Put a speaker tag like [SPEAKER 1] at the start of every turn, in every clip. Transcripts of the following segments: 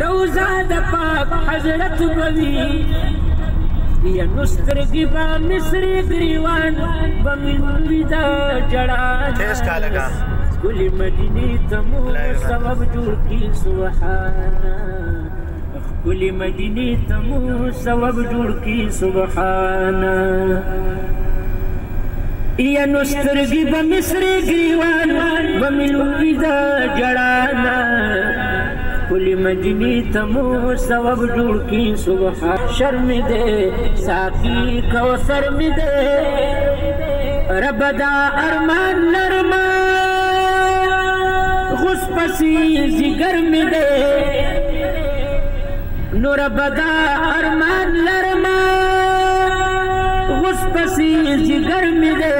[SPEAKER 1] روزہ دا پاک حضرت بوی یا نسترگی با مصری گریوان بمنوی دا جڑانا کلی مدینی تمو سبب جوڑ کی سبحانا کلی مدینی تمو سبب جوڑ کی سبحانا یا نسترگی با مصری گریوان بمنوی دا جڑانا کلی مدینی تمو سبب جوڑ کی سبحان شرم دے ساکی کوثر میں دے رب دا ارمان نرمان غس پسی زگر میں دے نو رب دا ارمان نرمان غس پسی زگر میں دے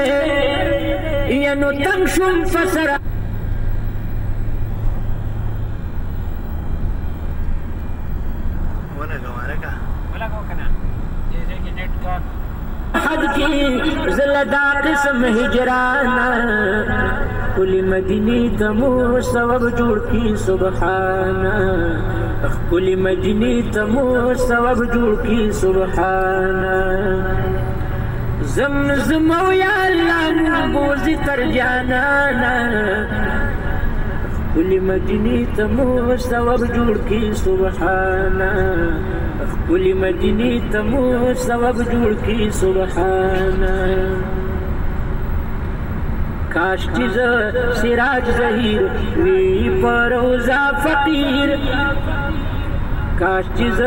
[SPEAKER 1] یا نو تنشم فسر حد کی زلدہ قسم ہجرانا کلی مدینی تمو سبب جوڑ کی سبحانا کلی مدینی تمو سبب جوڑ کی سبحانا زمزمو یا اللہ مبوزی تر جانانا کلی مدینی تمو سبب جوڑ کی سبحانا کلی مدینی تمو سبب جوڑ کی سبحانا کاش چیز سراج ظہیر وی پروزہ فقیر کاش چیز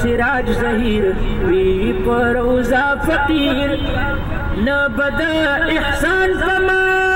[SPEAKER 1] سراج ظہیر وی پروزہ فقیر نہ بدا احسان کما